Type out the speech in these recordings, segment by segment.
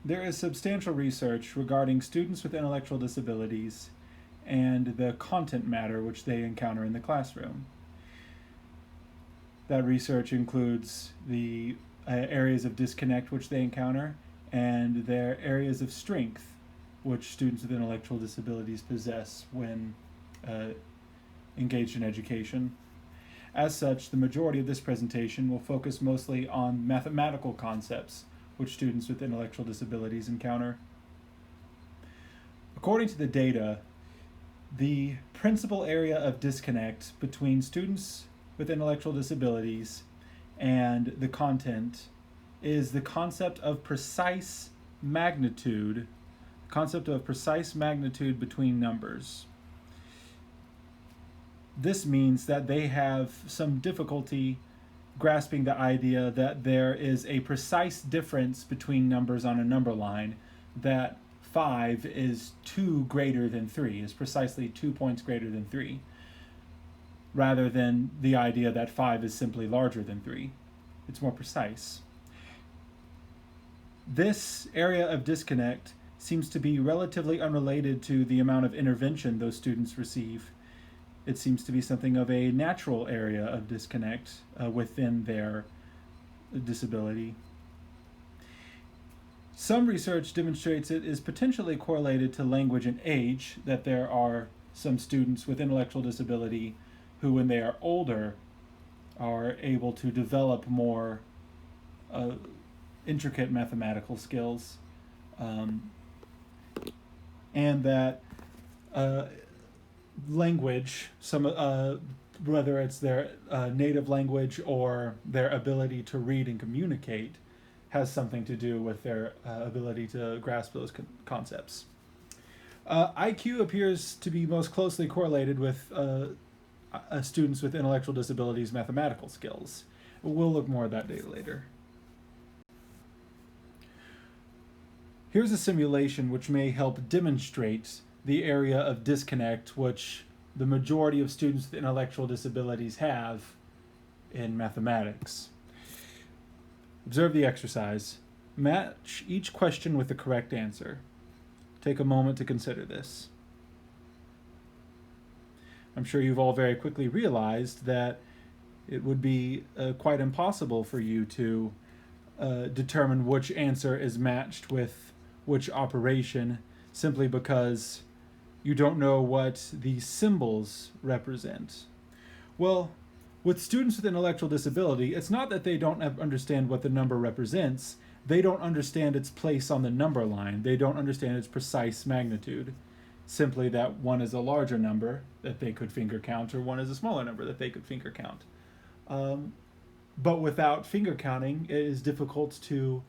There is substantial research regarding students with intellectual disabilities and the content matter which they encounter in the classroom. That research includes the areas of disconnect which they encounter and their areas of strength which students with intellectual disabilities possess when engaged in education. As such, the majority of this presentation will focus mostly on mathematical concepts which students with intellectual disabilities encounter. According to the data, the principal area of disconnect between students with intellectual disabilities and the content is the concept of precise magnitude between numbers. This means that they have some difficulty grasping the idea that there is a precise difference between numbers on a number line, that 5 is 2 greater than 3, is precisely 2 points greater than 3, rather than the idea that 5 is simply larger than 3. It's more precise. This area of disconnect seems to be relatively unrelated to the amount of intervention those students receive. It seems to be something of a natural area of disconnect within their disability. Some research demonstrates it is potentially correlated to language and age, that there are some students with intellectual disability who, when they are older, are able to develop more intricate mathematical skills, and that language, whether it's their native language or their ability to read and communicate, has something to do with their ability to grasp those concepts. IQ appears to be most closely correlated with students with intellectual disabilities' mathematical skills. We'll look more at that data later. Here's a simulation which may help demonstrate the area of disconnect which the majority of students with intellectual disabilities have in mathematics. Observe the exercise. Match each question with the correct answer. Take a moment to consider this. I'm sure you've all very quickly realized that it would be quite impossible for you to determine which answer is matched with which operation, simply because you don't know what the symbols represent. Well, with students with intellectual disability, it's not that they don't understand what the number represents. They don't understand its place on the number line. They don't understand its precise magnitude. Simply that one is a larger number that they could finger count, or one is a smaller number that they could finger count. But without finger counting, it is difficult to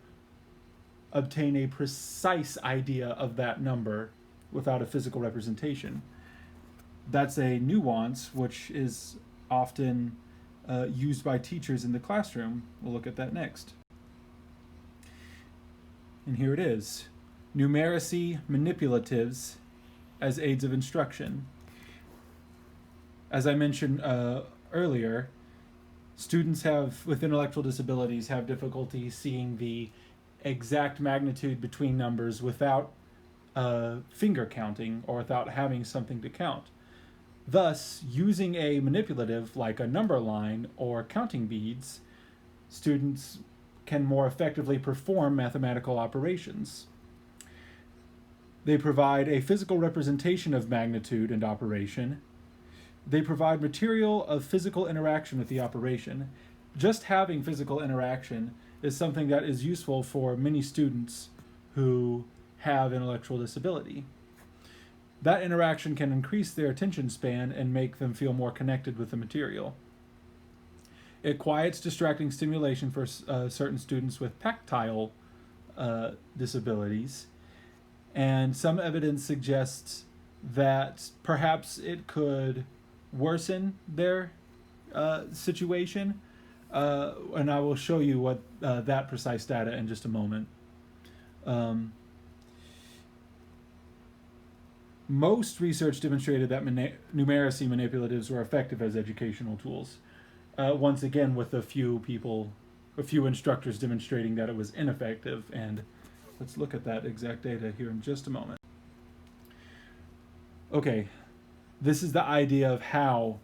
obtain a precise idea of that number without a physical representation. That's a nuance which is often used by teachers in the classroom. We'll look at that next. And here it is. Numeracy manipulatives as aids of instruction. As I mentioned earlier, students with intellectual disabilities have difficulty seeing the exact magnitude between numbers without finger counting, or without having something to count. Thus, using a manipulative like a number line or counting beads, students can more effectively perform mathematical operations. They provide a physical representation of magnitude and operation. They provide material of physical interaction with the operation. Just having physical interaction is something that is useful for many students who have intellectual disability. That interaction can increase their attention span and make them feel more connected with the material. It quiets distracting stimulation for certain students with tactile disabilities, and some evidence suggests that perhaps it could worsen their situation, and I will show you what that precise data in just a moment. Most research demonstrated that numeracy manipulatives were effective as educational tools. Once again, with a few instructors demonstrating that it was ineffective and Let's look at that exact data here in just a moment. Okay, this is the idea of how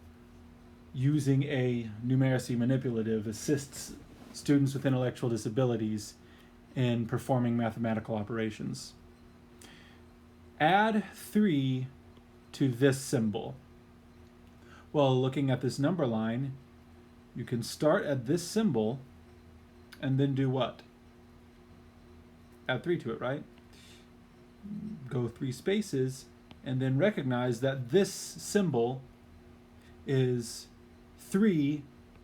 using a numeracy manipulative assists students with intellectual disabilities in performing mathematical operations. Add 3 to this symbol. Well, looking at this number line, you can start at this symbol and then do what? Add 3 to it, right? Go 3 spaces and then recognize that this symbol is 3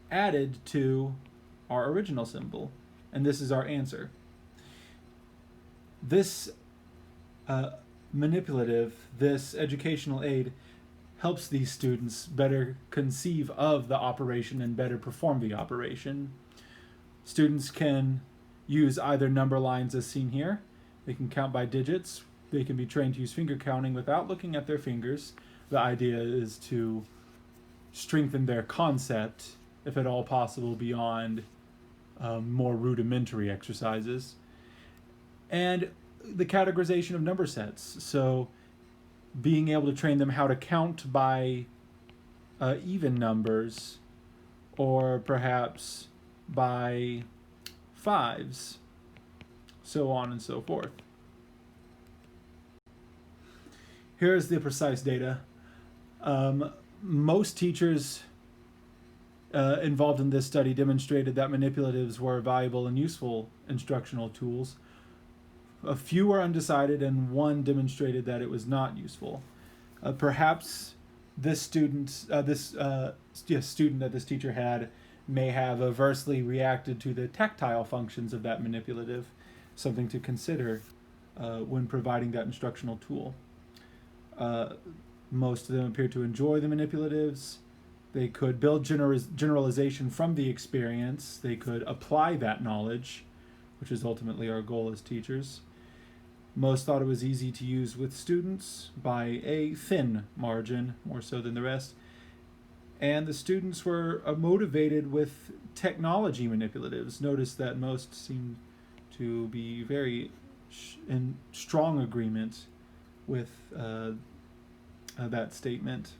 added to our original symbol, and this is our answer. This manipulative, this educational aid, helps these students better conceive of the operation and better perform the operation. Students can use either number lines as seen here. They can count by digits. They can be trained to use finger counting without looking at their fingers. The idea is to strengthen their concept, if at all possible, beyond more rudimentary exercises. And the categorization of number sets. So being able to train them how to count by even numbers, or perhaps by 5s, so on and so forth. Here's the precise data. Most teachers involved in this study demonstrated that manipulatives were valuable and useful instructional tools. A few were undecided, and one demonstrated that it was not useful. Perhaps this student that this teacher had may have aversely reacted to the tactile functions of that manipulative, something to consider when providing that instructional tool. Most of them appear to enjoy the manipulatives. They could build generalization from the experience. They could apply that knowledge, which is ultimately our goal as teachers. Most thought it was easy to use with students by a thin margin, more so than the rest. And the students were motivated with technology manipulatives. Notice that most seemed to be very in strong agreement with that statement.